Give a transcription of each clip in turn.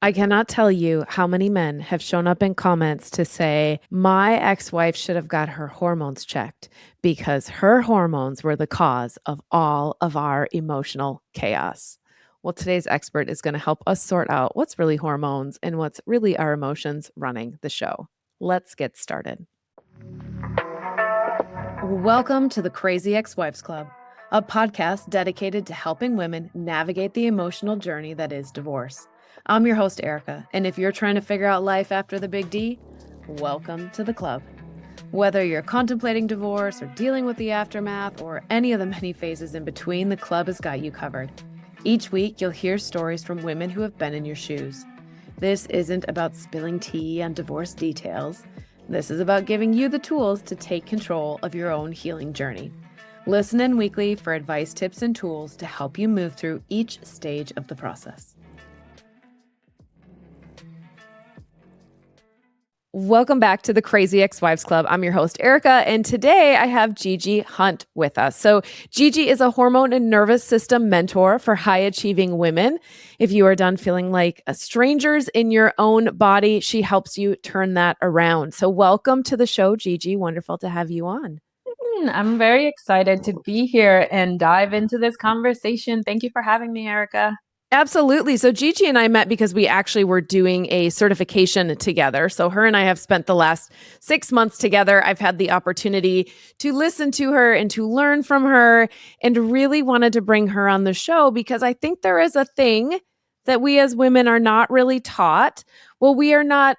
I cannot tell you how many men have shown up in comments to say, my ex wife should have got her hormones checked because her hormones were the cause of all of our emotional chaos. Well, today's expert is going to help us sort out what's really hormones and what's really our emotions running the show. Let's get started. Welcome to the Crazy Ex Wives Club, a podcast dedicated to helping women navigate the emotional journey that is divorce. I'm your host, Erica, and if you're trying to figure out life after the big D, welcome to the club. Whether you're contemplating divorce or dealing with the aftermath or any of the many phases in between, the club has got you covered. Each week, you'll hear stories from women who have been in your shoes. This isn't about spilling tea on divorce details. This is about giving you the tools to take control of your own healing journey. Listen in weekly for advice, tips, and tools to help you move through each stage of the process. Welcome back to the Crazy Ex-Wives Club. I'm your host, Erica, and today I have Gigi Hunt with us. So Gigi is a hormone and nervous system mentor for high-achieving women. If you are done feeling like strangers in your own body, she helps you turn that around. So welcome to the show, Gigi. Wonderful to have you on. I'm very excited to be here and dive into this conversation. Thank you for having me, Erica. Absolutely. So Gigi and I met because we actually were doing a certification together. So her and I have spent the last 6 months together. I've had the opportunity to listen to her and to learn from her and really wanted to bring her on the show because I think there is a thing that we as women are not really taught. Well, we are not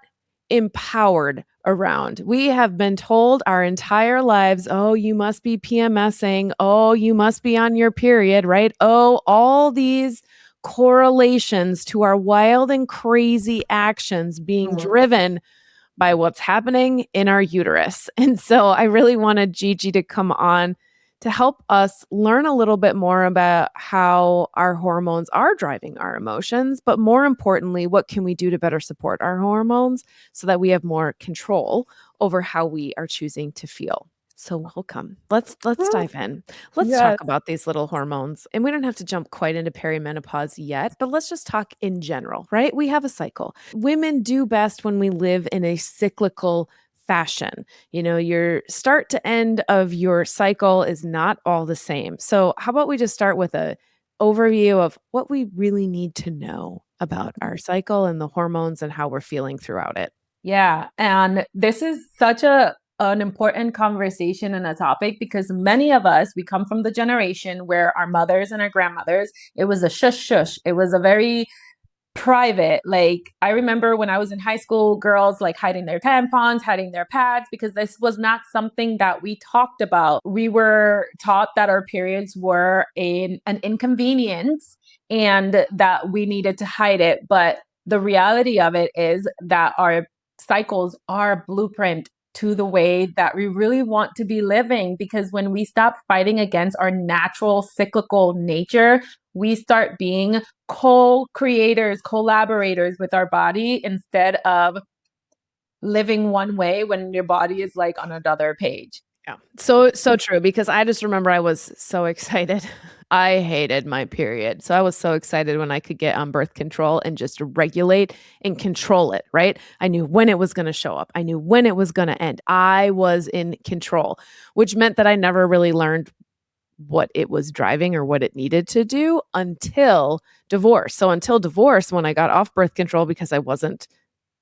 empowered around. We have been told our entire lives, oh, you must be PMSing. Oh, you must be on your period, right? Oh, all these correlations to our wild and crazy actions being driven by what's happening in our uterus. And so I really wanted Gigi to come on to help us learn a little bit more about how our hormones are driving our emotions, but more importantly, what can we do to better support our hormones so that we have more control over how we are choosing to feel. So welcome. Let's dive in. Let's Yes. talk about these little hormones. And we don't have to jump quite into perimenopause yet, but let's just talk in general, right? We have a cycle. Women do best when we live in a cyclical fashion. You know, your start to end of your cycle is not all the same. So, how about we just start with a overview of what we really need to know about our cycle and the hormones and how we're feeling throughout it? Yeah. And this is such an important conversation and a topic because many of us, we come from the generation where our mothers and our grandmothers, it was a shush shush. It was a very private. Like I remember when I was in high school, girls like hiding their tampons, hiding their pads, because this was not something that we talked about. We were taught that our periods were an inconvenience and that we needed to hide it. But the reality of it is that our cycles are a blueprint to the way that we really want to be living. Because when we stop fighting against our natural cyclical nature, we start being co-creators, collaborators with our body instead of living one way when your body is like on another page. Yeah. So true because I just remember I was so excited. I hated my period. So I was so excited when I could get on birth control and just regulate and control it, right? I knew when it was going to show up. I knew when it was going to end. I was in control, which meant that I never really learned what it was driving or what it needed to do until divorce. So until divorce, when I got off birth control because I wasn't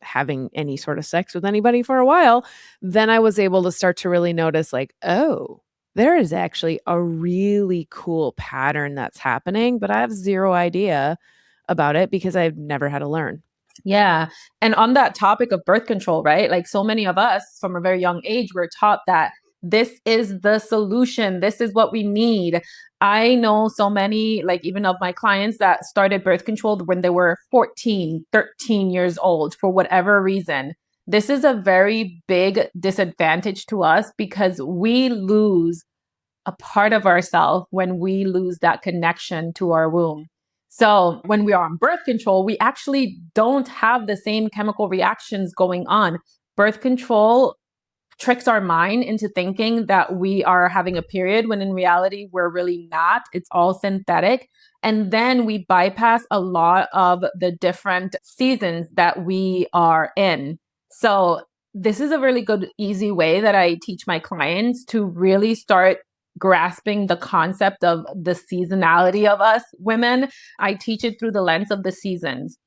having any sort of sex with anybody for a while, then I was able to start to really notice like, oh, there is actually a really cool pattern that's happening, but I have zero idea about it because I've never had to learn. Yeah. And on that topic of birth control, right? Like so many of us from a very young age, we're taught that this is the solution. This is what we need. I know so many, like even of my clients that started birth control when they were 14, 13 years old for whatever reason. This is a very big disadvantage to us because we lose a part of ourselves when we lose that connection to our womb. So when we are on birth control, we actually don't have the same chemical reactions going on. Birth control tricks our mind into thinking that we are having a period when in reality we're really not. It's all synthetic. And then we bypass a lot of the different seasons that we are in. So this is a really good, easy way that I teach my clients to really start grasping the concept of the seasonality of us women. I teach it through the lens of the seasons.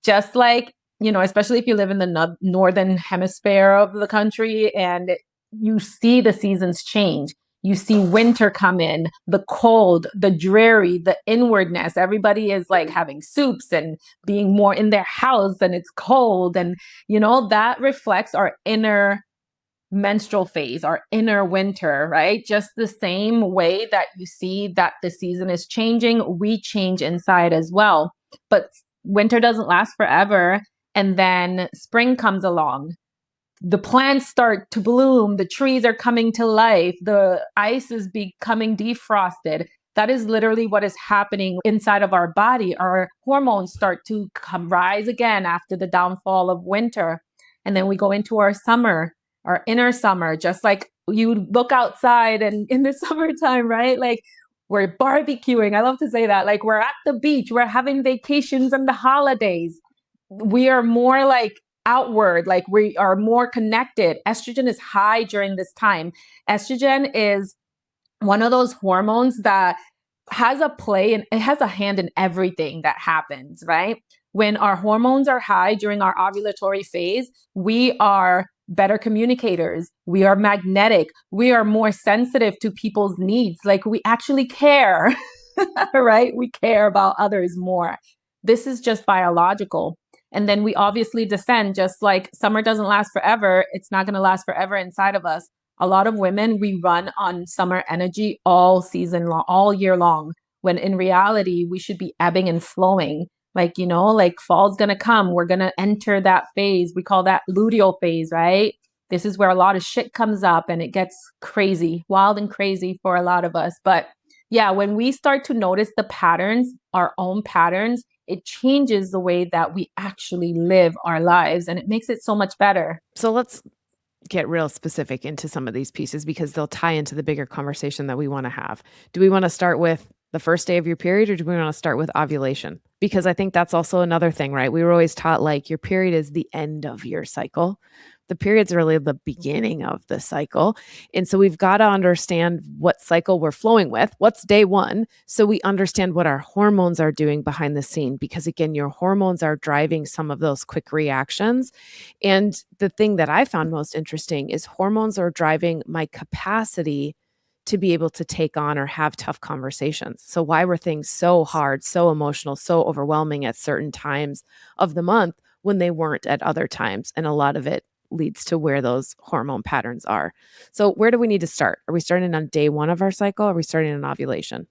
Just like, especially if you live in the northern hemisphere of the country and you see the seasons change. You see winter come in, the cold, the dreary, the inwardness. Everybody is like having soups and being more in their house and it's cold. And, that reflects our inner menstrual phase, our inner winter, right? Just the same way that you see that the season is changing, we change inside as well. But winter doesn't last forever. And then spring comes along. The plants start to bloom, the trees are coming to life, the ice is becoming defrosted. That is literally what is happening inside of our body. Our hormones start to rise again after the downfall of winter. And then we go into our summer, our inner summer, just like you look outside and in the summertime, right? Like we're barbecuing. I love to say that. Like we're at the beach, we're having vacations and the holidays. We are more like outward, like we are more connected. Estrogen is high during this time. Estrogen is one of those hormones that has a play and it has a hand in everything that happens, right? When our hormones are high during our ovulatory phase, we are better communicators. We are magnetic. We are more sensitive to people's needs. Like we actually care, right? We care about others more. This is just biological. And then we obviously descend, just like summer doesn't last forever. It's not going to last forever inside of us. A lot of women, we run on summer energy all season long, all year long, when in reality, we should be ebbing and flowing. Like, like fall's going to come. We're going to enter that phase. We call that luteal phase, right? This is where a lot of shit comes up and it gets crazy, wild and crazy for a lot of us. But yeah, when we start to notice the patterns, our own patterns, it changes the way that we actually live our lives and it makes it so much better. So let's get real specific into some of these pieces because they'll tie into the bigger conversation that we want to have. Do we want to start with the first day of your period or do we want to start with ovulation? Because I think that's also another thing, right? We were always taught like your period is the end of your cycle. The period's really the beginning of the cycle. And so we've got to understand what cycle we're flowing with, what's day one, so we understand what our hormones are doing behind the scene. Because again, your hormones are driving some of those quick reactions. And the thing that I found most interesting is hormones are driving my capacity to be able to take on or have tough conversations. So why were things so hard, so emotional, so overwhelming at certain times of the month when they weren't at other times? And a lot of it leads to where those hormone patterns are. So where do we need to start? Are we starting on day one of our cycle? Or are we starting on ovulation?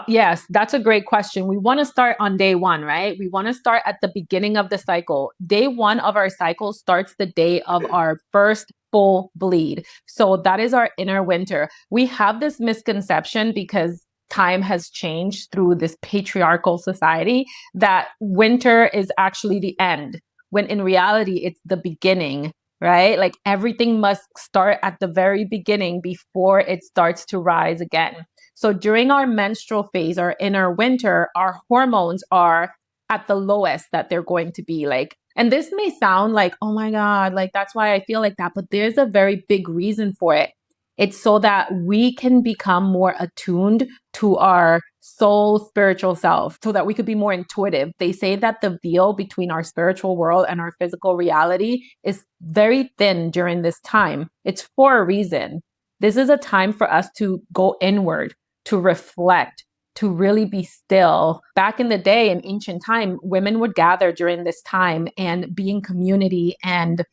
Yes, that's a great question. We want to start on day one, right? We want to start at the beginning of the cycle. Day one of our cycle starts the day of our first full bleed. So that is our inner winter. We have this misconception because time has changed through this patriarchal society that winter is actually the end, when in reality, it's the beginning. Right? Like everything must start at the very beginning before it starts to rise again. So during our menstrual phase, our inner winter, our hormones are at the lowest that they're going to be like. And this may sound like, oh my God, like that's why I feel like that. But there's a very big reason for it. It's so that we can become more attuned to our soul spiritual self, so that we could be more intuitive. They say that the veil between our spiritual world and our physical reality is very thin during this time. It's for a reason. This is a time for us to go inward, to reflect, to really be still. Back in the day, in ancient time, women would gather during this time and be in community and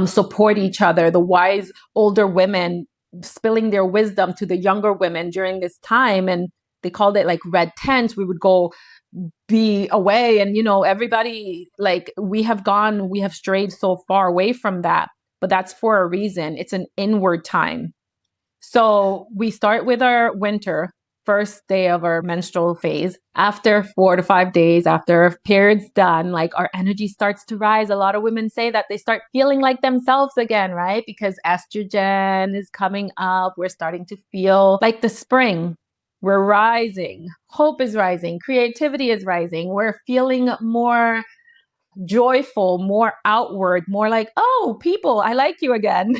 support each other. The wise older women spilling their wisdom to the younger women during this time. And they called it like red tents. We would go be away and, everybody, like we have strayed so far away from that, but that's for a reason. It's an inward time. So we start with our winter, first day of our menstrual phase. After 4 to 5 days, after period's done, like our energy starts to rise. A lot of women say that they start feeling like themselves again, right? Because estrogen is coming up. We're starting to feel like the spring. We're rising. Hope is rising. Creativity is rising. We're feeling more joyful, more outward, more like, oh, people, I like you again.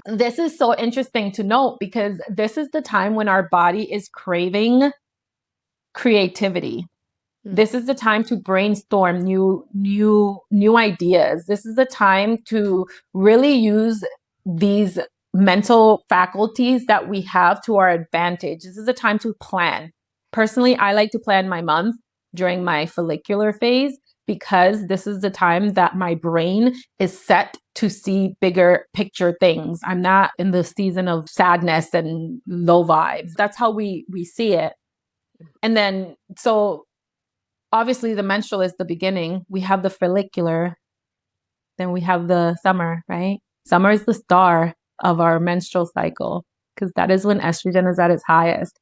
This is so interesting to note because this is the time when our body is craving creativity. This is the time to brainstorm new ideas. This is the time to really use these mental faculties that we have to our advantage. This is the time to plan. Personally, I like to plan my month during my follicular phase because this is the time that my brain is set to see bigger picture things. I'm not in the season of sadness and low vibes. That's how we see it. And then so obviously the menstrual is the beginning. We have the follicular, then we have the summer, right? Summer is the star of our menstrual cycle because that is when estrogen is at its highest.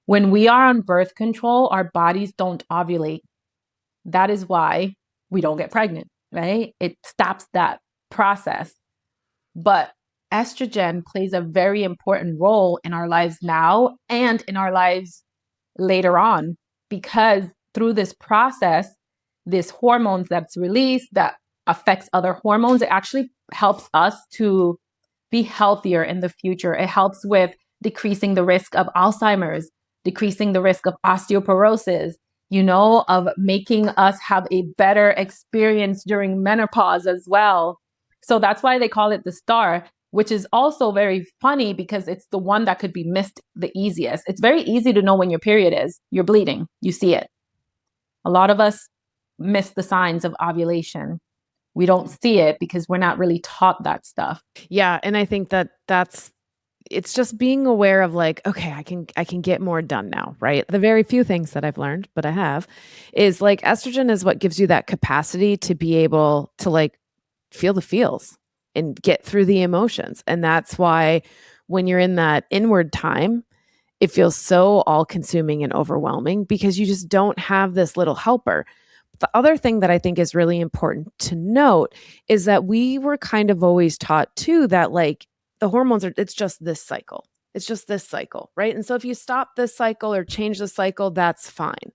When we are on birth control, our bodies don't ovulate. That is why we don't get pregnant, right? It stops that process. But estrogen plays a very important role in our lives now and in our lives later on, because through this process, this hormones that's released that affects other hormones, it actually helps us to be healthier in the future. It helps with decreasing the risk of Alzheimer's, decreasing the risk of osteoporosis, of making us have a better experience during menopause as well. So that's why they call it the star, which is also very funny because it's the one that could be missed the easiest. It's very easy to know when your period is. You're bleeding. You see it. A lot of us miss the signs of ovulation. We don't see it because we're not really taught that stuff. Yeah, and I think it's just being aware of like, okay, I can get more done now, right? The very few things that I've learned, but I have, is like estrogen is what gives you that capacity to be able to like feel the feels and get through the emotions. And that's why when you're in that inward time, it feels so all consuming and overwhelming because you just don't have this little helper. The other thing that I think is really important to note is that we were kind of always taught too that like the hormones it's just this cycle. It's just this cycle, right? And so if you stop this cycle or change the cycle, that's fine.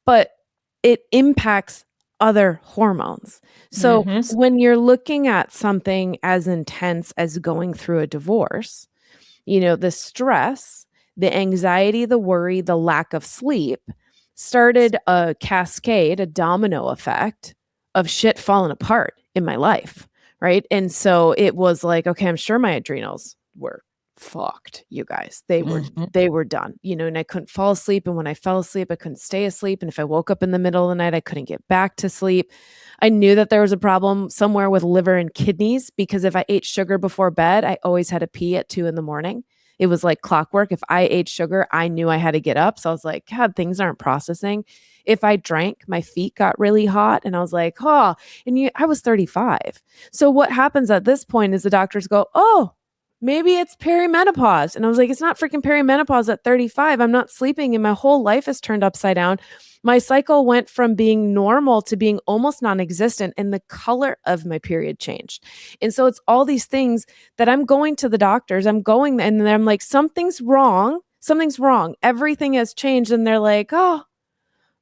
But it impacts other hormones. So when you're looking at something as intense as going through a divorce, the stress, the anxiety, the worry, the lack of sleep started a cascade, a domino effect of shit falling apart in my life. Right. And so it was like, okay, I'm sure my adrenals were fucked, you guys. They were done, and I couldn't fall asleep. And when I fell asleep, I couldn't stay asleep. And if I woke up in the middle of the night, I couldn't get back to sleep. I knew that there was a problem somewhere with liver and kidneys because if I ate sugar before bed, I always had to pee at 2 a.m. It was like clockwork. If I ate sugar, I knew I had to get up. So I was like, God, things aren't processing. If I drank, my feet got really hot. And I was like, oh, I was 35. So what happens at this point is the doctors go, oh, maybe it's perimenopause. And I was like, it's not freaking perimenopause at 35. I'm not sleeping and my whole life is turned upside down. My cycle went from being normal to being almost non-existent and the color of my period changed. And so it's all these things that I'm going to the doctors. I'm going and I'm like, something's wrong. Something's wrong. Everything has changed. And they're like, oh,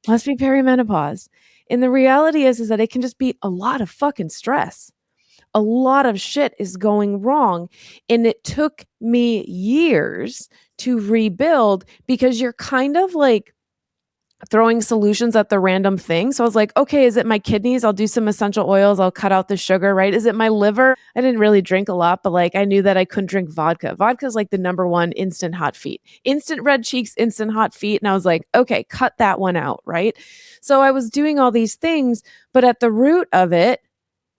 must be perimenopause. And the reality is that it can just be a lot of fucking stress. A lot of shit is going wrong. And it took me years to rebuild because you're kind of like throwing solutions at the random thing. So I was like, okay, is it my kidneys? I'll do some essential oils. I'll cut out the sugar, right? Is it my liver? I didn't really drink a lot, but like I knew that I couldn't drink vodka. Vodka is like the number one instant hot feet, instant red cheeks, instant hot feet. And I was like, okay, cut that one out, right? So I was doing all these things, but at the root of it,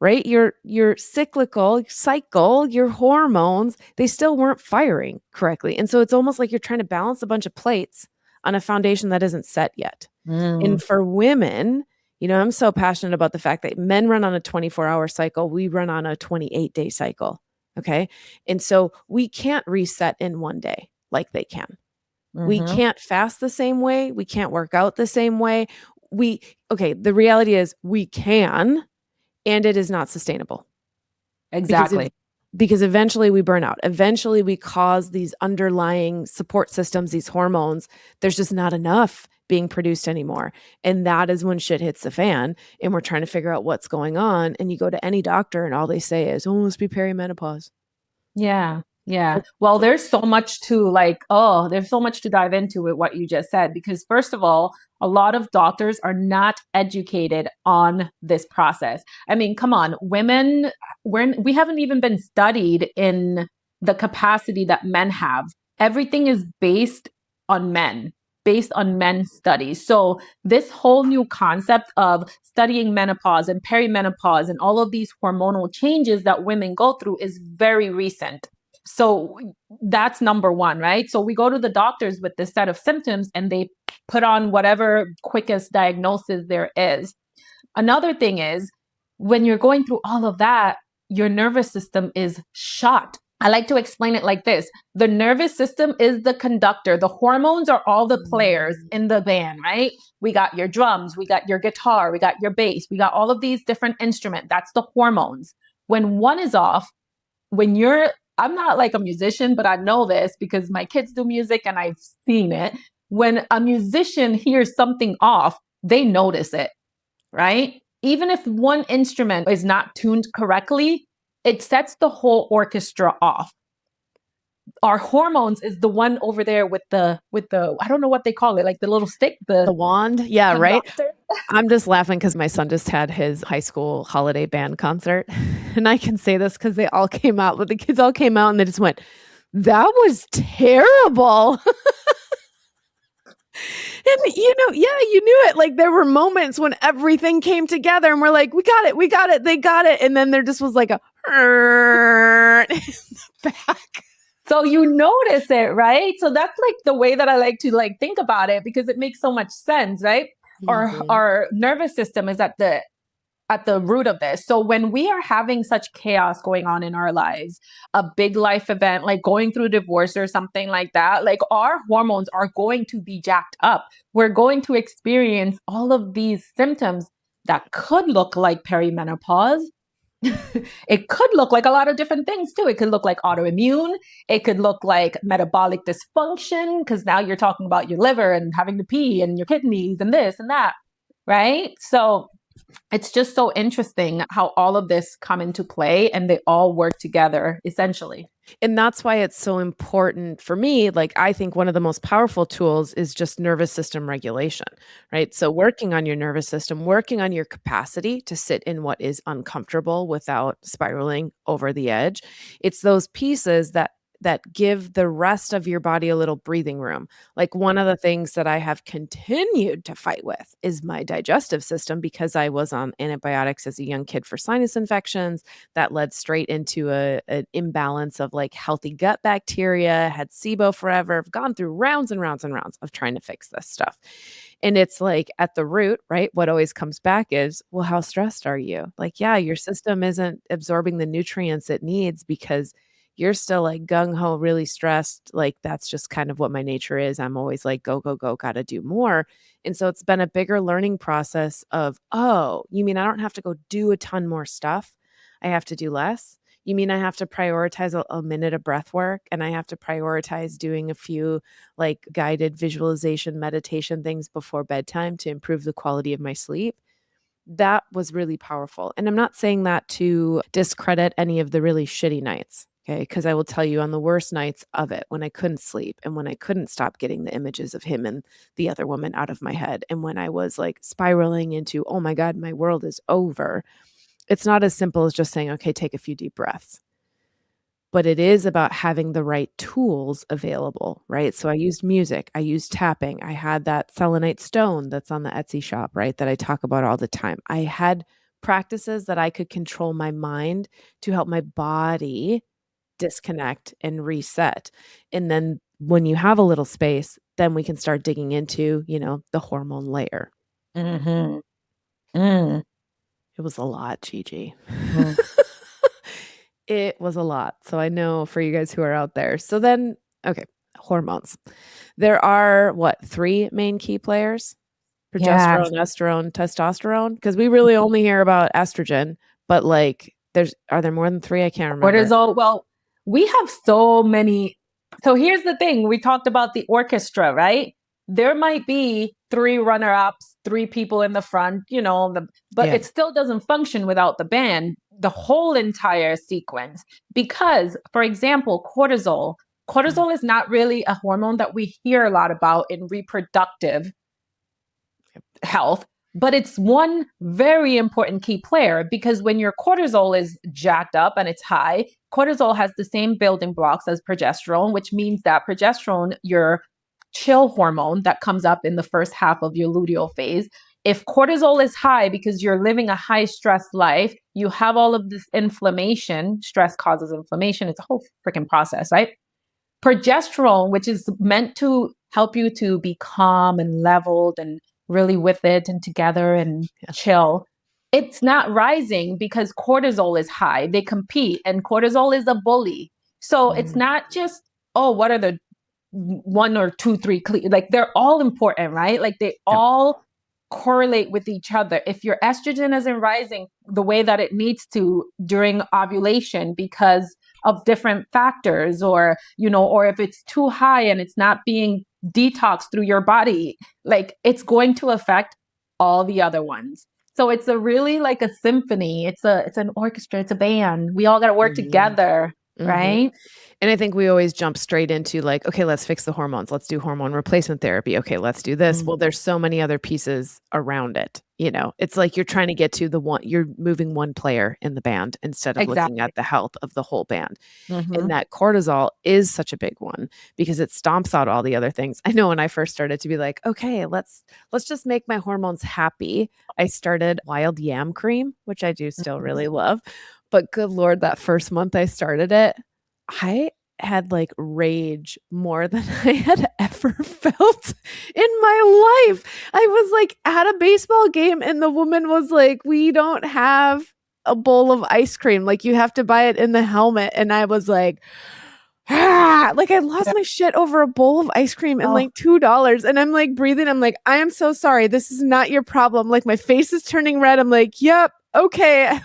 right? Your cyclical cycle, your hormones, they still weren't firing correctly. And so it's almost like you're trying to balance a bunch of plates on a foundation that isn't set yet. And for women, I'm so passionate about the fact that men run on a 24-hour cycle. We run on a 28-day cycle. Okay. And so we can't reset in one day like they can. We can't fast the same way. We can't work out the same way. The reality is we can, and it is not sustainable. Exactly. because eventually we burn out. Eventually we cause these underlying support systems, these hormones. There's just not enough being produced anymore. And that is when shit hits the fan and we're trying to figure out what's going on. And you go to any doctor and all they say is, oh, it must be perimenopause. Yeah. Yeah. Well, there's so much to there's so much to dive into with what you just said, because first of all, a lot of doctors are not educated on this process. I mean, come on, women, we haven't even been studied in the capacity that men have. Everything is on men, based on men's studies. So this whole new concept of studying menopause and perimenopause and all of these hormonal changes that women go through is very recent. So that's number one, right? So we go to the doctors with this set of symptoms and they put on whatever quickest diagnosis there is. Another thing is, when you're going through all of that, your nervous system is shot. I like to explain it like this. The nervous system is the conductor. The hormones are all the players in the band, right? We got your drums, we got your guitar, we got your bass, we got all of these different instruments. That's the hormones. When one is off, I'm not like a musician, but I know this because my kids do music and I've seen it. When a musician hears something off, they notice it, right? Even if one instrument is not tuned correctly, it sets the whole orchestra off. Our hormones is the one over there with the I don't know what they call it, like the little stick, the wand. Yeah, conductor. right. I'm just laughing because my son just had his high school holiday band concert. And I can say this because they all came out, but the kids all came out and they just went, that was terrible. And you knew it. Like there were moments when everything came together and we're like, we got it, they got it. And then there just was like a in the back. So you notice it, right? So that's like the way that I like to like think about it, because it makes so much sense, right? Mm-hmm. Our nervous system is at the root of this. So when we are having such chaos going on in our lives, a big life event, like going through divorce or something like that, like our hormones are going to be jacked up. We're going to experience all of these symptoms that could look like perimenopause. It could look like a lot of different things too. It could look like autoimmune. It could look like metabolic dysfunction, because now you're talking about your liver and having to pee and your kidneys and this and that, right? So it's just so interesting how all of this come into play and they all work together essentially. And that's why it's so important for me. Like, I think one of the most powerful tools is just nervous system regulation, right? So working on your nervous system, working on your capacity to sit in what is uncomfortable without spiraling over the edge. It's those pieces that give the rest of your body a little breathing room. Like one of the things that I have continued to fight with is my digestive system, because I was on antibiotics as a young kid for sinus infections that led straight into an imbalance of like healthy gut bacteria, had SIBO forever. I've gone through rounds and rounds and rounds of trying to fix this stuff. And it's like at the root, right? What always comes back is, well, how stressed are you? Like, yeah, your system isn't absorbing the nutrients it needs because you're still like gung ho, really stressed. Like that's just kind of what my nature is. I'm always like, go, go, go, got to do more. And so it's been a bigger learning process of, oh, you mean I don't have to go do a ton more stuff? I have to do less? You mean I have to prioritize a minute of breath work, and I have to prioritize doing a few like guided visualization meditation things before bedtime to improve the quality of my sleep? That was really powerful. And I'm not saying that to discredit any of the really shitty nights. Okay. Because I will tell you, on the worst nights of it, when I couldn't sleep and when I couldn't stop getting the images of him and the other woman out of my head, and when I was like spiraling into, oh my God, my world is over, it's not as simple as just saying, okay, take a few deep breaths. But it is about having the right tools available, right? So I used music, I used tapping, I had that selenite stone that's on the Etsy shop, right? That I talk about all the time. I had practices that I could control my mind to help my body disconnect and reset. And then when you have a little space, then we can start digging into, the hormone layer. Mm-hmm. Mm. It was a lot, Gigi. Mm. It was a lot. So I know for you guys who are out there. So then, okay, hormones. There are 3 main key players? Progesterone, estrone, testosterone. Because we really only hear about estrogen, but like Are there more than 3? I can't remember. Cortisol. Well, we have so many. So here's the thing. We talked about the orchestra, right? There might be 3 runner-ups, 3 people in the front, but Yeah. it still doesn't function without the band, the whole entire sequence. Because, for example, cortisol is not really a hormone that we hear a lot about in reproductive health, but it's one very important key player, because when your cortisol is jacked up and it's high, cortisol has the same building blocks as progesterone, which means that progesterone, your chill hormone that comes up in the first half of your luteal phase, if cortisol is high because you're living a high stress life, you have all of this inflammation. Stress causes inflammation. It's a whole freaking process, right? Progesterone, which is meant to help you to be calm and leveled and really with it and together and chill, it's not rising because cortisol is high. They compete, and cortisol is a bully. So it's not just, oh, what are the 1 or 2, 3, like they're all important, right? Like they all correlate with each other. If your estrogen isn't rising the way that it needs to during ovulation because of different factors, or or if it's too high and it's not being detoxed through your body, like it's going to affect all the other ones. So it's a really like a symphony. It's an orchestra, it's a band. We all got to work together, right? And I think we always jump straight into like, okay, let's fix the hormones. Let's do hormone replacement therapy. Okay, let's do this. Well, there's so many other pieces around it. It's like you're trying to get to you're moving one player in the band instead of looking at the health of the whole band. And that cortisol is such a big one because it stomps out all the other things. I know when I first started to be like, okay, let's just make my hormones happy. I started wild yam cream, which I do still really love. But good Lord, that first month I started it, I had like rage more than I had ever felt in my life. I was like at a baseball game and the woman was like, we don't have a bowl of ice cream. Like you have to buy it in the helmet. And I was like, like I lost my shit over a bowl of ice cream and like $2. And I'm like breathing. I'm like, I am so sorry. This is not your problem. Like my face is turning red. I'm like, yep. Okay.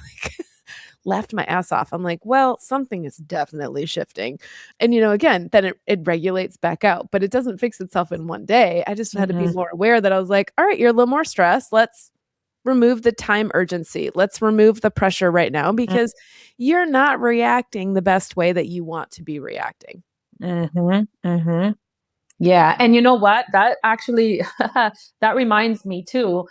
Laughed my ass off. I'm like, well, something is definitely shifting. And, again, then it regulates back out, but it doesn't fix itself in one day. I just had to be more aware that I was like, all right, you're a little more stressed. Let's remove the time urgency. Let's remove the pressure right now because you're not reacting the best way that you want to be reacting. Yeah. And you know what? That actually, that reminds me too.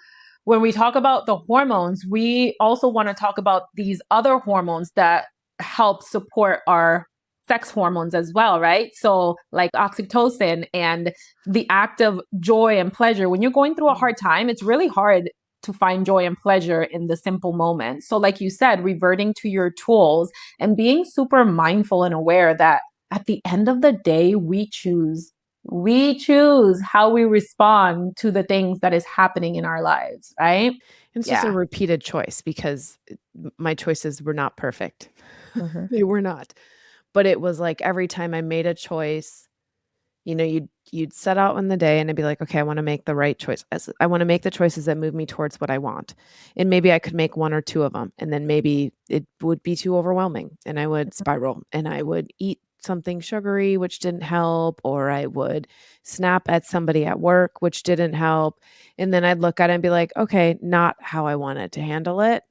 When we talk about the hormones, we also want to talk about these other hormones that help support our sex hormones as well, right? So like oxytocin and the act of joy and pleasure. When you're going through a hard time, it's really hard to find joy and pleasure in the simple moments. So like you said, reverting to your tools and being super mindful and aware that at the end of the day, we choose how we respond to the things that is happening in our lives, right? It's just a repeated choice because my choices were not perfect. They were not. But it was like every time I made a choice, you'd set out in the day and I'd be like, okay, I want to make the right choice. I want to make the choices that move me towards what I want. And maybe I could make 1 or 2 of them. And then maybe it would be too overwhelming and I would spiral and I would eat something sugary, which didn't help, or I would snap at somebody at work, which didn't help. And then I'd look at it and be like, okay, not how I wanted to handle it.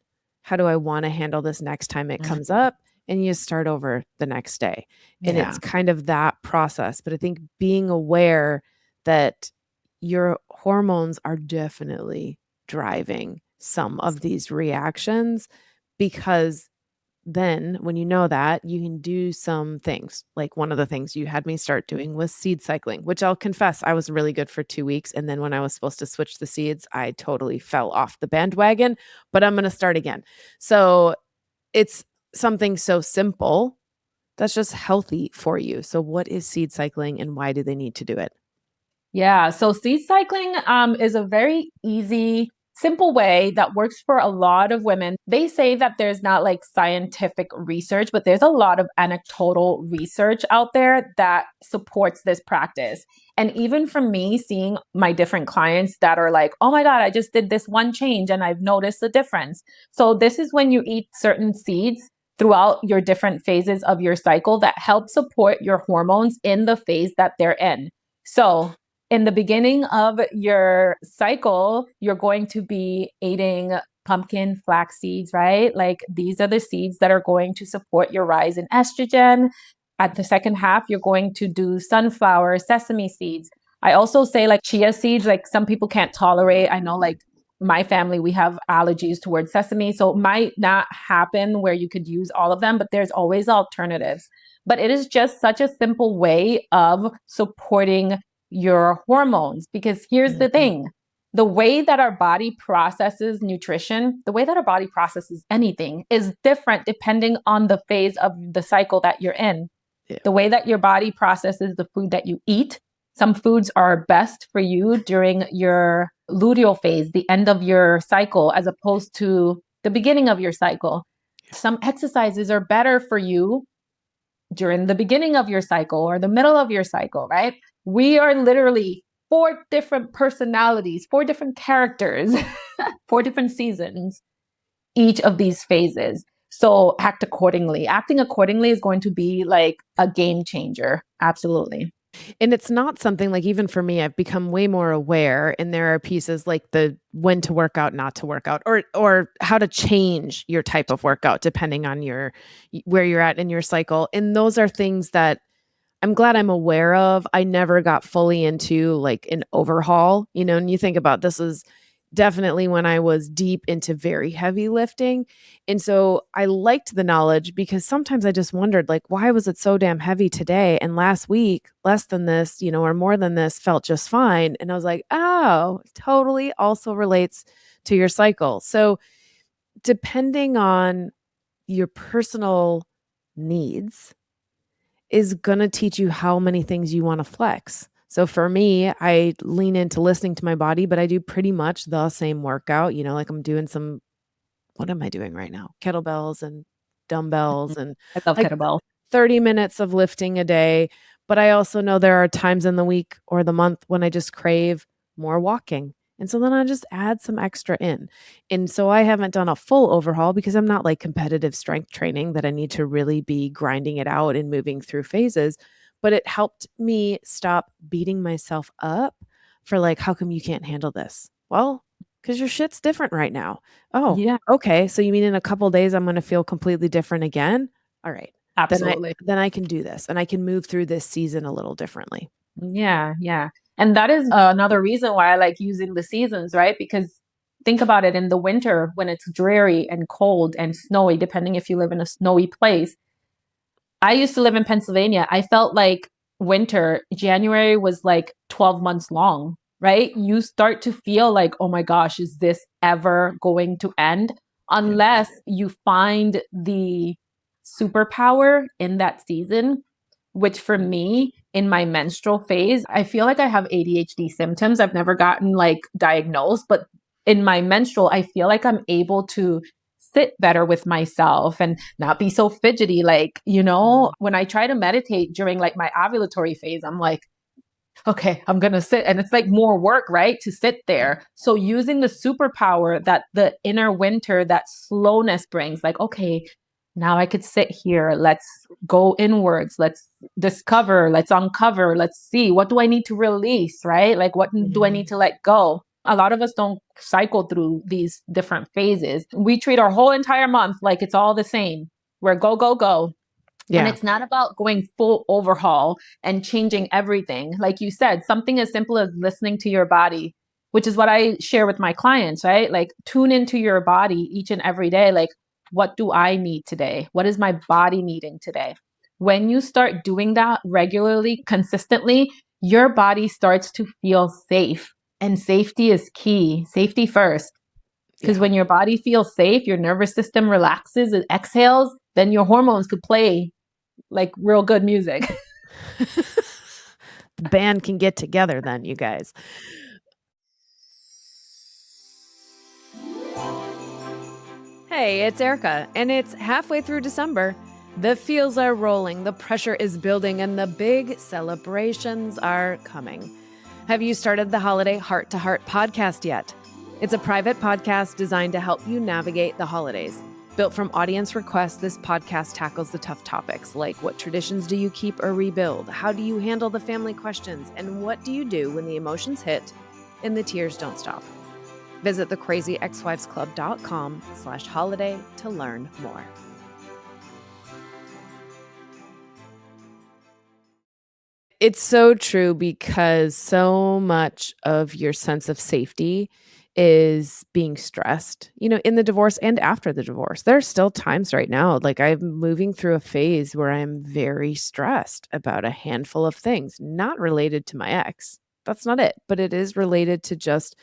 How do I want to handle this next time it comes up? And you start over the next day. And it's kind of that process. But I think being aware that your hormones are definitely driving some of these reactions, because then when you know that, you can do some things. Like one of the things you had me start doing was seed cycling, which I'll confess I was really good for 2 weeks. And then when I was supposed to switch the seeds, I totally fell off the bandwagon, but I'm going to start again. So it's something so simple that's just healthy for you. So what is seed cycling and why do they need to do it? Yeah. So seed cycling is a very easy, simple way that works for a lot of women. They say that there's not like scientific research, but there's a lot of anecdotal research out there that supports this practice. And even for me, seeing my different clients that are like, oh my God, I just did this one change and I've noticed a difference. So this is when you eat certain seeds throughout your different phases of your cycle that help support your hormones in the phase that they're in. So in the beginning of your cycle, you're going to be eating pumpkin, flax seeds, right? Like these are the seeds that are going to support your rise in estrogen. At the second half, you're going to do sunflower, sesame seeds. I also say like chia seeds, like some people can't tolerate. I know like my family, we have allergies towards sesame. So it might not happen where you could use all of them, but there's always alternatives. But it is just such a simple way of supporting your hormones. Because here's the thing, the way that our body processes nutrition, the way that our body processes anything is different depending on the phase of the cycle that you're in. Yeah. The way that your body processes the food that you eat, some foods are best for you during your luteal phase, the end of your cycle, as opposed to the beginning of your cycle. Some exercises are better for you during the beginning of your cycle or the middle of your cycle, right? We are literally 4 different personalities, 4 different characters, 4 different seasons, each of these phases. So act accordingly. Acting accordingly is going to be like a game changer. Absolutely. And it's not something like, even for me, I've become way more aware, and there are pieces like the when to work out, not to work out, or how to change your type of workout depending on where you're at in your cycle. And those are things that I'm glad I'm aware of. I never got fully into like an overhaul, and you think about this is definitely when I was deep into very heavy lifting. And so I liked the knowledge because sometimes I just wondered, like, why was it so damn heavy today? And last week, less than this, or more than this felt just fine. And I was like, oh, totally also relates to your cycle. So depending on your personal needs is going to teach you how many things you want to flex. So for me, I lean into listening to my body, but I do pretty much the same workout, like I'm doing what am I doing right now? Kettlebells and dumbbells and I love like kettlebell. 30 minutes of lifting a day. But I also know there are times in the week or the month when I just crave more walking. And so then I just add some extra in. And so I haven't done a full overhaul because I'm not like competitive strength training that I need to really be grinding it out and moving through phases. But it helped me stop beating myself up for like, how come you can't handle this? Well, because your shit's different right now. Oh, Yeah, okay. So you mean in a couple days I'm going to feel completely different again? All right. absolutely. Then I can do this and I can move through this season a little differently. Yeah, yeah. And that is another reason why I like using the seasons, right? Because think about it, in the winter when it's dreary and cold and snowy, depending if you live in a snowy place. I used to live in Pennsylvania. I felt like winter, January was like 12 months long, right? You start to feel like, oh my gosh, is this ever going to end? Unless you find the superpower in that season, which for me, in my menstrual phase, I feel like I have ADHD symptoms. I've never gotten like diagnosed, but in my menstrual, I feel like I'm able to sit better with myself and not be so fidgety. Like, when I try to meditate during like my ovulatory phase, I'm like, okay, I'm going to sit. And it's like more work, right? To sit there. So using the superpower that the inner winter, that slowness brings, like, okay, now I could sit here. Let's go inwards. Let's discover. Let's uncover. Let's see. What do I need to release, right? Like, what do I need to let go? A lot of us don't cycle through these different phases. We treat our whole entire month like it's all the same. We're go, go, go. And Yeah. it's not about going full overhaul and changing everything. Like you said, something as simple as listening to your body, which is what I share with my clients, right? Like tune into your body each and every day. Like, what do I need today? What is my body needing today? When you start doing that regularly, consistently, your body starts to feel safe. And safety is key. Safety first. Because when your body feels safe, your nervous system relaxes, it exhales, then your hormones could play like real good music. The band can get together then, you guys. Hey, it's Erica, and it's halfway through December. The feels are rolling, the pressure is building, and the big celebrations are coming. Have you started the Holiday Heart to Heart podcast yet? It's a private podcast designed to help you navigate the holidays. Built from audience requests, this podcast tackles the tough topics like what traditions do you keep or rebuild? How do you handle the family questions? And what do you do when the emotions hit and the tears don't stop? Visit thecrazyexwivesclub.com/holiday to learn more. It's so true because so much of your sense of safety is being stressed, in the divorce and after the divorce. There are still times right now, like I'm moving through a phase where I'm very stressed about a handful of things, not related to my ex. That's not it, but it is related to just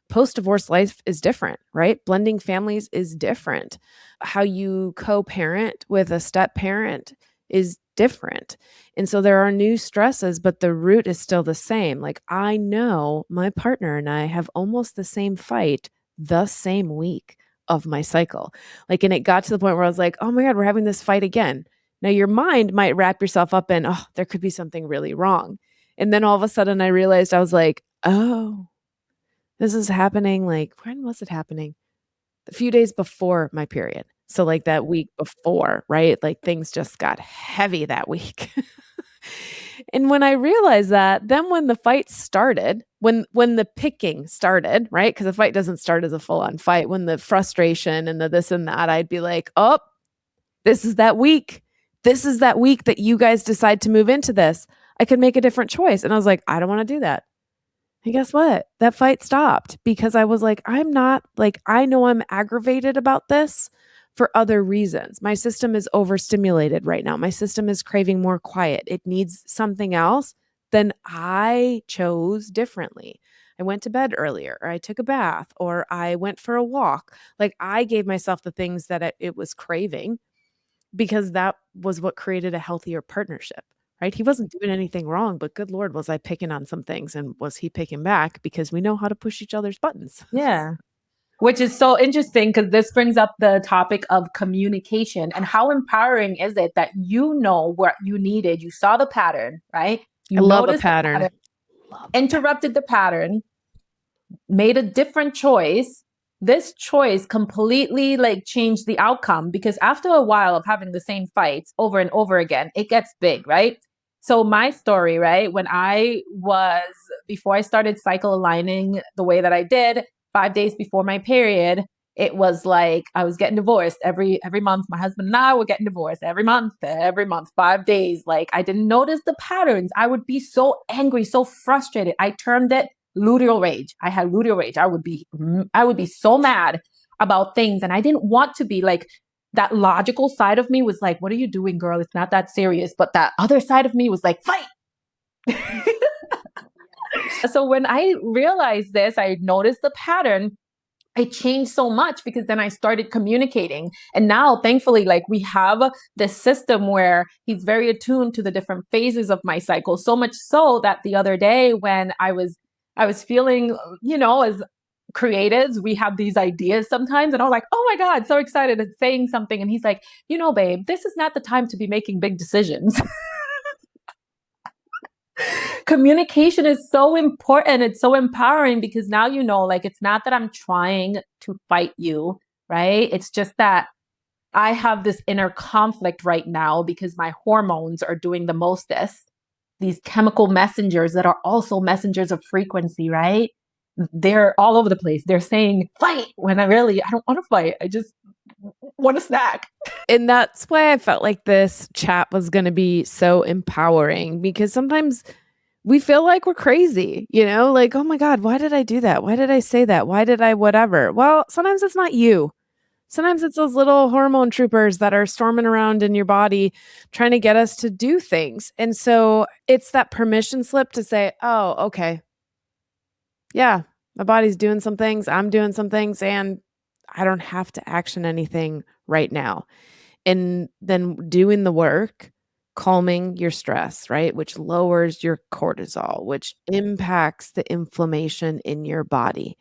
post-divorce life is different, right? Blending families is different. How you co-parent with a step parent is different. And so there are new stresses, but the root is still the same. Like I know my partner and I have almost the same fight the same week of my cycle. Like, and it got to the point where I was like, oh my God, we're having this fight again. Now your mind might wrap yourself up in, oh, there could be something really wrong. And then all of a sudden I realized I was like, oh, this is happening, like, when was it happening? A few days before my period. So, like, that week before, right? Like, things just got heavy that week. And when I realized that, then when the fight started, when the picking started, right? Because the fight doesn't start as a full-on fight. When the frustration and the this and that, I'd be like, "Oh, this is that week. This is that week that you guys decide to move into this. I could make a different choice." And I was like, "I don't wanna do that." And guess what? That fight stopped because I was like, I'm not like, I know I'm aggravated about this for other reasons. My system is overstimulated right now. My system is craving more quiet. It needs something else. Then I chose differently. I went to bed earlier, or I took a bath, or I went for a walk. Like I gave myself the things that it was craving because that was what created a healthier partnership, right? He wasn't doing anything wrong, but good Lord, was I picking on some things and was he picking back because we know how to push each other's buttons. Yeah. Which is so interesting because this brings up the topic of communication and how empowering is it that you know what you needed. You saw the pattern, right? I You love a noticed the pattern. pattern, interrupted the pattern, made a different choice. This choice completely like changed the outcome because after a while of having the same fights over and over again, it gets big, right? So my story, right, when I was before I started cycle aligning the way that I did, 5 days before my period, it was like I was getting divorced every month. My husband and I were getting divorced every month, 5 days. Like I didn't notice the patterns. I would be so angry, so frustrated. I termed it luteal rage. I had luteal rage. I would be so mad about things and I didn't want to be like that logical side of me was like, what are you doing, girl? It's not that serious. But that other side of me was like, fight. So when I realized this, I noticed the pattern. It changed so much because then I started communicating. And now, thankfully, like we have this system where he's very attuned to the different phases of my cycle. So much so that the other day when I was feeling, as creatives, we have these ideas sometimes, and I'm like, oh my God, so excited and saying something. And he's like, babe, this is not the time to be making big decisions. Communication is so important. It's so empowering because now like it's not that I'm trying to fight you, right? It's just that I have this inner conflict right now because my hormones are doing the mostest. These chemical messengers that are also messengers of frequency, right? They're all over the place. They're saying fight when I don't want to fight. I just want a snack. And that's why I felt like this chat was going to be so empowering because sometimes we feel like we're crazy, like, oh my God, why did I do that? Why did I say that? Why did I whatever? Well, sometimes it's not you. Sometimes it's those little hormone troopers that are storming around in your body trying to get us to do things. And so it's that permission slip to say, oh, okay, yeah, my body's doing some things, I'm doing some things, and I don't have to action anything right now. And then doing the work, calming your stress, right? Which lowers your cortisol, which impacts the inflammation in your body.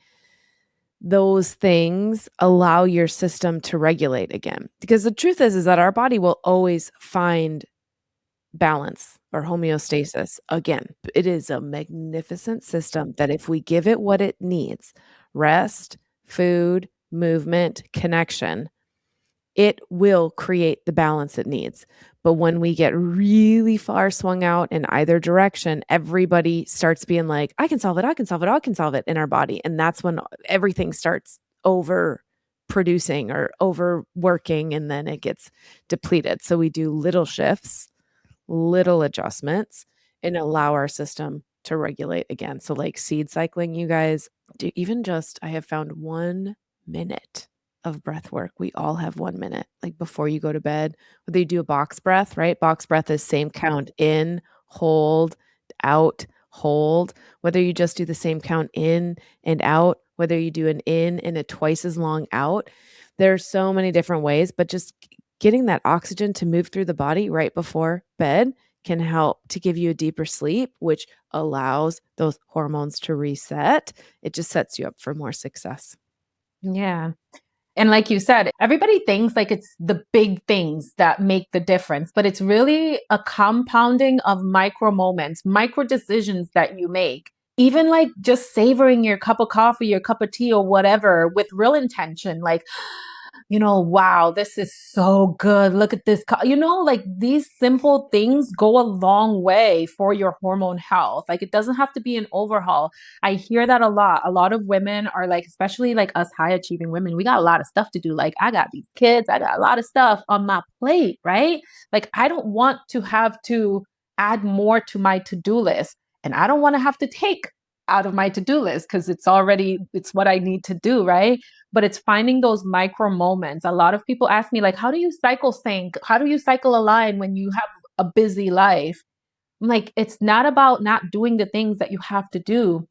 Those things allow your system to regulate again. Because the truth is that our body will always find balance or homeostasis again. It is a magnificent system that if we give it what it needs, rest, food, movement, connection, it will create the balance it needs. But when we get really far swung out in either direction, everybody starts being like, I can solve it, I can solve it, I can solve it in our body. And that's when everything starts over producing or overworking, and then it gets depleted. So we do little shifts, little adjustments, and allow our system to regulate again. So like seed cycling, you guys, do even just, I have found 1 minute of breath work. We all have 1 minute, like before you go to bed, whether you do a box breath, right? Box breath is same count in, hold, out, hold. Whether you just do the same count in and out, whether you do an in and a twice as long out. There's so many different ways, but just getting that oxygen to move through the body right before bed can help to give you a deeper sleep, which allows those hormones to reset. It just sets you up for more success. Yeah. And like you said, everybody thinks like it's the big things that make the difference, but it's really a compounding of micro moments, micro decisions that you make. Even like just savoring your cup of coffee, your cup of tea, or whatever with real intention, like, wow, this is so good. Look at this. Like these simple things go a long way for your hormone health. Like it doesn't have to be an overhaul. I hear that a lot. A lot of women are like, especially like us high achieving women, we got a lot of stuff to do. Like I got these kids, I got a lot of stuff on my plate, right? Like I don't want to have to add more to my to-do list. And I don't want to have to take out of my to-do list because it's what I need to do, right? But it's finding those micro moments. A lot of people ask me, like, how do you cycle sync? How do you cycle align when you have a busy life? I'm like, it's not about not doing the things that you have to do.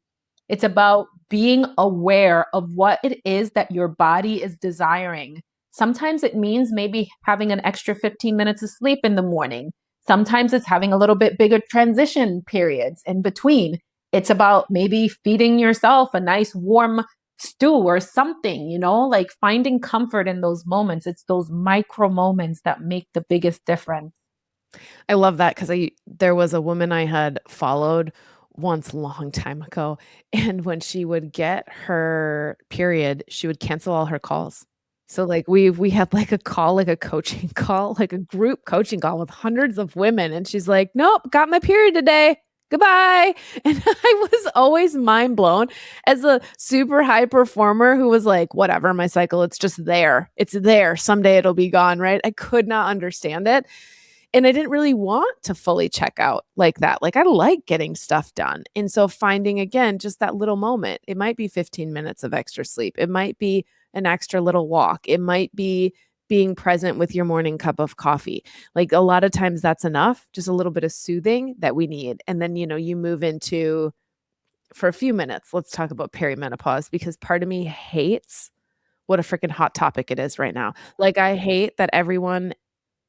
It's about being aware of what it is that your body is desiring. Sometimes it means maybe having an extra 15 minutes of sleep in the morning. Sometimes it's having a little bit bigger transition periods in between. It's about maybe feeding yourself a nice warm stew or something, like finding comfort in those moments. It's those micro moments that make the biggest difference. I love that because there was a woman I had followed once a long time ago, and when she would get her period, she would cancel all her calls. So like we had like a call, like a coaching call, like a group coaching call with hundreds of women, and she's like, "Nope, got my period today. Goodbye." And I was always mind blown as a super high performer who was like, "Whatever, my cycle, it's just there. It's there. Someday it'll be gone," right? I could not understand it. And I didn't really want to fully check out like that. Like I like getting stuff done. And so finding again just that little moment. It might be 15 minutes of extra sleep. It might be an extra little walk. It might be being present with your morning cup of coffee. Like a lot of times that's enough, just a little bit of soothing that we need. And then, you move into for a few minutes, let's talk about perimenopause because part of me hates what a freaking hot topic it is right now. Like I hate that everyone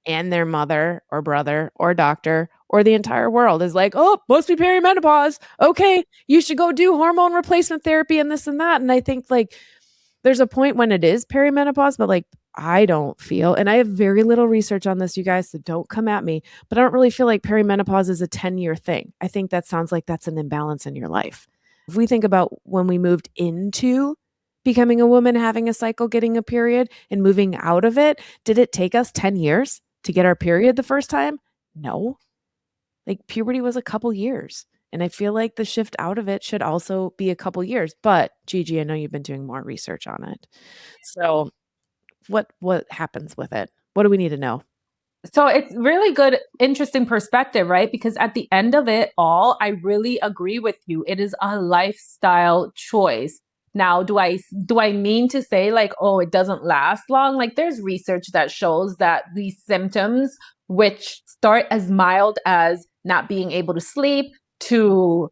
and their mother or brother or doctor or the entire world is like, oh, must be perimenopause. Okay, you should go do hormone replacement therapy and this and that. And I think like there's a point when it is perimenopause, but like I don't feel, and I have very little research on this, you guys, so don't come at me, but I don't really feel like perimenopause is a 10-year thing. I think that sounds like that's an imbalance in your life. If we think about when we moved into becoming a woman, having a cycle, getting a period, and moving out of it, did it take us 10 years to get our period the first time? No. Like puberty was a couple years. And I feel like the shift out of it should also be a couple years. But Gigi, I know you've been doing more research on it. So what happens with it? What do we need to know? So it's really good, interesting perspective, right? Because at the end of it all, I really agree with you. It is a lifestyle choice. Now, do I mean to say like, oh, it doesn't last long? Like there's research that shows that these symptoms, which start as mild as not being able to sleep to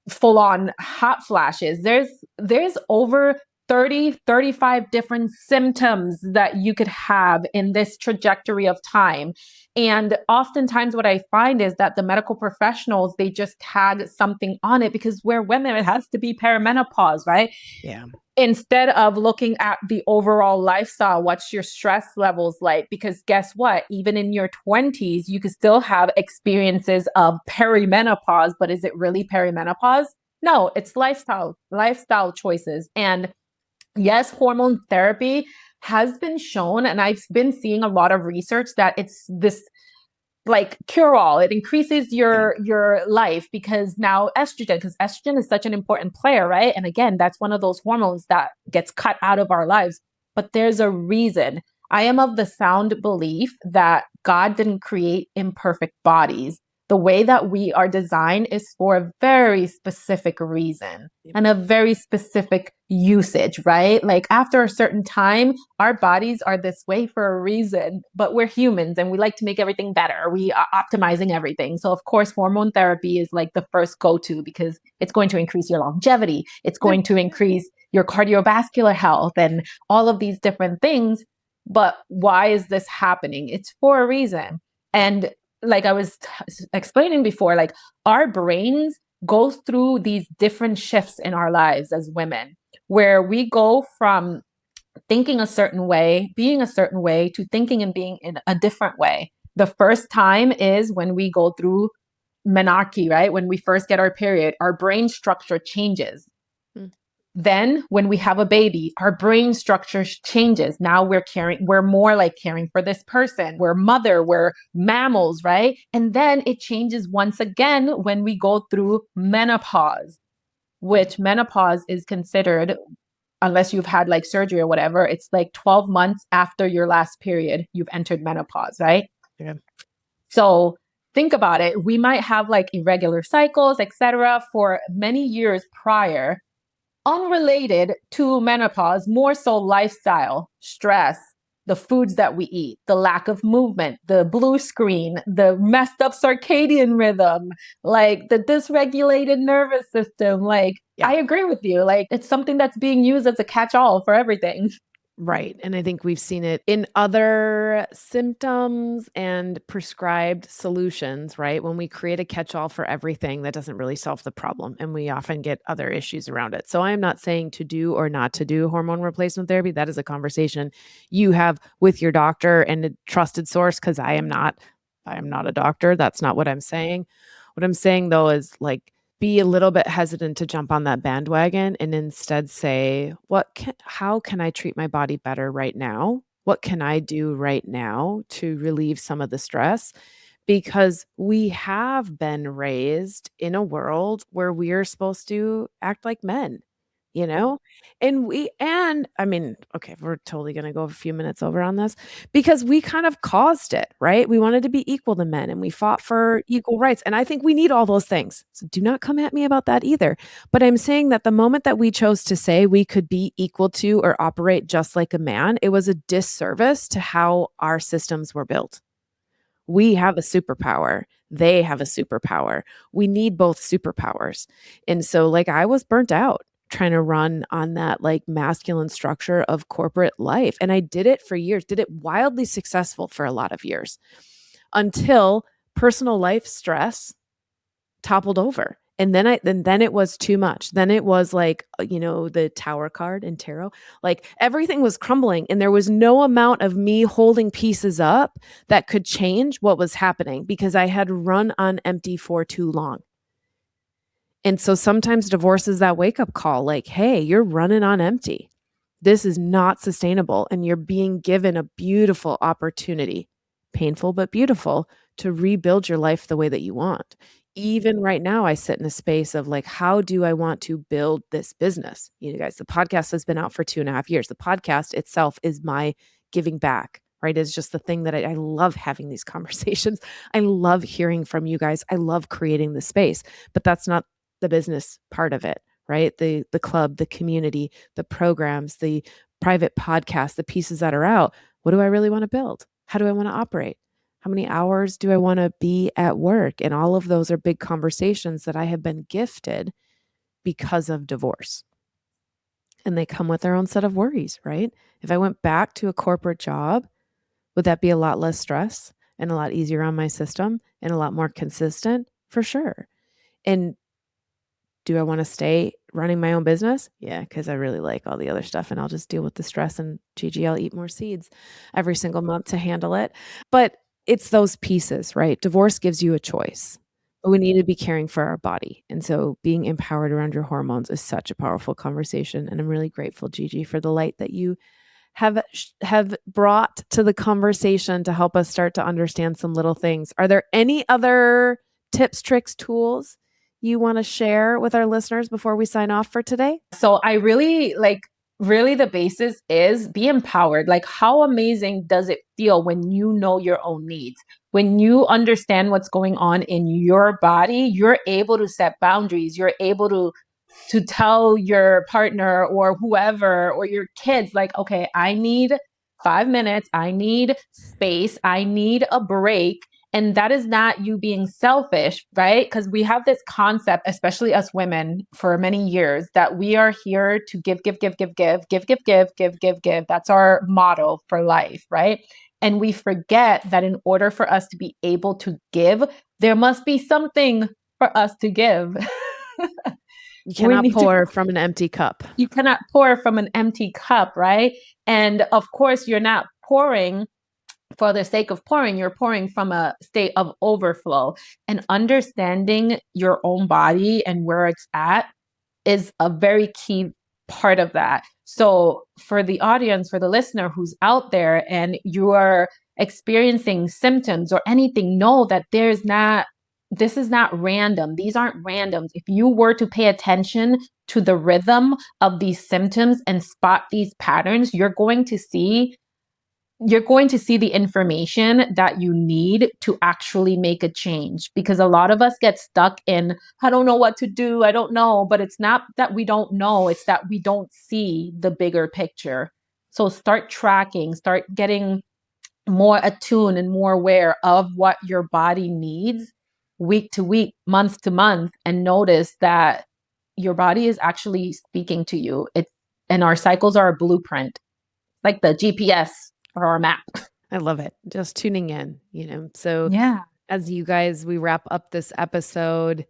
full on hot flashes. There's over 35 different symptoms that you could have in this trajectory of time. And oftentimes what I find is that the medical professionals, they just tag something on it because we're women, it has to be perimenopause, right? Yeah. Instead of looking at the overall lifestyle, what's your stress levels like? Because guess what? Even in your 20s, you could still have experiences of perimenopause, but is it really perimenopause? No, it's lifestyle choices. And yes, hormone therapy has been shown, and I've been seeing a lot of research that it's this like cure all. It increases your life because now because estrogen is such an important player, right? And again, that's one of those hormones that gets cut out of our lives. But there's a reason. I am of the sound belief that God didn't create imperfect bodies. The way that we are designed is for a very specific reason and a very specific usage, right? Like after a certain time, our bodies are this way for a reason, but we're humans and we like to make everything better. We are optimizing everything. So of course, hormone therapy is like the first go-to because it's going to increase your longevity. It's going to increase your cardiovascular health and all of these different things. But why is this happening? It's for a reason. And like I was explaining before, like our brains go through these different shifts in our lives as women, where we go from thinking a certain way, being a certain way, to thinking and being in a different way. The first time is when we go through menarche, right? When we first get our period, our brain structure changes. Then when we have a baby, our brain structure changes. Now we're more like caring for this person. We're mother, we're mammals, right? And then it changes once again when we go through menopause, which menopause is considered, unless you've had like surgery or whatever, it's like 12 months after your last period, you've entered menopause, right? Yeah. So think about it. We might have like irregular cycles, etc., for many years prior, unrelated to menopause, more so lifestyle, stress, the foods that we eat, the lack of movement, the blue screen, the messed up circadian rhythm, like the dysregulated nervous system. Like, I agree with you. Like, it's something that's being used as a catch-all for everything. Right. And I think we've seen it in other symptoms and prescribed solutions, right? When we create a catch all for everything, that doesn't really solve the problem. And we often get other issues around it. So I'm not saying to do or not to do hormone replacement therapy. That is a conversation you have with your doctor and a trusted source, because I am not a doctor. That's not what I'm saying. What I'm saying though is like, be a little bit hesitant to jump on that bandwagon and instead say, how can I treat my body better right now? What can I do right now to relieve some of the stress? Because we have been raised in a world where we are supposed to act like men, you know? And I mean, okay, we're totally going to go a few minutes over on this because we kind of caused it, right? We wanted to be equal to men and we fought for equal rights. And I think we need all those things. So do not come at me about that either. But I'm saying that the moment that we chose to say we could be equal to or operate just like a man, it was a disservice to how our systems were built. We have a superpower. They have a superpower. We need both superpowers. And so, like, I was burnt out trying to run on that like masculine structure of corporate life. And I did it for years, did it wildly successful for a lot of years until personal life stress toppled over. And then it was too much. Then it was like, the tower card in tarot, like everything was crumbling and there was no amount of me holding pieces up that could change what was happening because I had run on empty for too long. And so sometimes divorce is that wake up call, like, hey, you're running on empty. This is not sustainable. And you're being given a beautiful opportunity, painful but beautiful, to rebuild your life the way that you want. Even right now, I sit in a space of like, how do I want to build this business? You guys, the podcast has been out for 2.5 years. The podcast itself is my giving back, right? It's just the thing that I love having these conversations. I love hearing from you guys. I love creating the space, but that's not the business part of it, right? The club, the community, the programs, the private podcasts, the pieces that are out. What do I really want to build? How do I want to operate? How many hours do I want to be at work? And all of those are big conversations that I have been gifted because of divorce. And they come with their own set of worries, right? If I went back to a corporate job, would that be a lot less stress and a lot easier on my system and a lot more consistent? For sure. And do I want to stay running my own business? Yeah, because I really like all the other stuff and I'll just deal with the stress and Gigi, I'll eat more seeds every single month to handle it. But it's those pieces, right? Divorce gives you a choice. But we need to be caring for our body. And so being empowered around your hormones is such a powerful conversation. And I'm really grateful, Gigi, for the light that you have brought to the conversation to help us start to understand some little things. Are there any other tips, tricks, tools you want to share with our listeners before we sign off for today? So I really the basis is be empowered. Like, how amazing does it feel when you know your own needs? When you understand what's going on in your body, you're able to set boundaries. You're able to tell your partner or whoever or your kids, like, okay, I need 5 minutes. I need space. I need a break. And that is not you being selfish, right? Because we have this concept, especially us women, for many years, that we are here to give, give, give, give, give, give, give, give, give, give, give. That's our motto for life, right? And we forget that in order for us to be able to give, there must be something for us to give. You cannot pour from an empty cup. You cannot pour from an empty cup, right? And of course, you're not pouring for the sake of pouring, you're pouring from a state of overflow. And understanding your own body and where it's at is a very key part of that. So for the audience, for the listener who's out there and you are experiencing symptoms or anything, know that this is not random. These aren't randoms. If you were to pay attention to the rhythm of these symptoms and spot these patterns, you're going to see the information that you need to actually make a change. Because a lot of us get stuck in, I don't know what to do. I don't know. But it's not that we don't know. It's that we don't see the bigger picture. So start tracking, start getting more attuned and more aware of what your body needs week to week, month to month, and notice that your body is actually speaking to you. And our cycles are a blueprint, like the GPS or our map. I love it. Just tuning in, So yeah, as we wrap up this episode,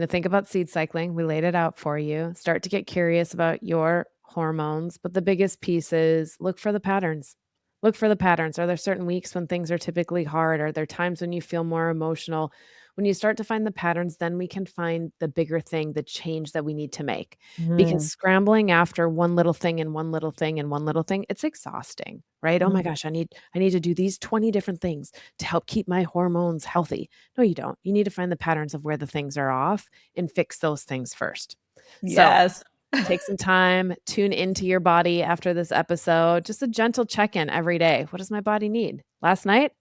think about seed cycling. We laid it out for you. Start to get curious about your hormones. But the biggest piece is look for the patterns. Look for the patterns. Are there certain weeks when things are typically hard? Are there times when you feel more emotional? When you start to find the patterns, then we can find the bigger thing, the change that we need to make. Because scrambling after one little thing and one little thing and one little thing, it's exhausting, right? Oh my gosh, I need to do these 20 different things to help keep my hormones healthy. No, you don't. You need to find the patterns of where the things are off and fix those things first. Yes. So take some time, tune into your body after this episode. Just a gentle check-in every day. What does my body need? Last night,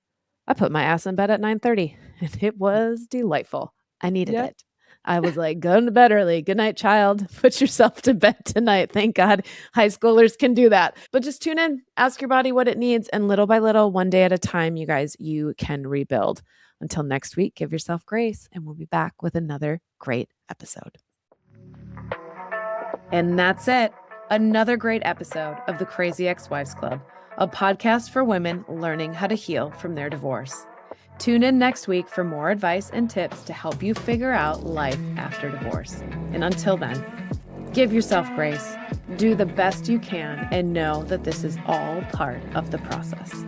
I put my ass in bed at 9:30 and it was delightful. I needed it. I was like, going to bed early. Good night, child. Put yourself to bed tonight. Thank God high schoolers can do that. But just tune in, ask your body what it needs. And little by little, one day at a time, you guys, you can rebuild. Until next week, give yourself grace and we'll be back with another great episode. And that's it. Another great episode of the Crazy Ex-Wives Club, a podcast for women learning how to heal from their divorce. Tune in next week for more advice and tips to help you figure out life after divorce. And until then, give yourself grace, do the best you can, and know that this is all part of the process.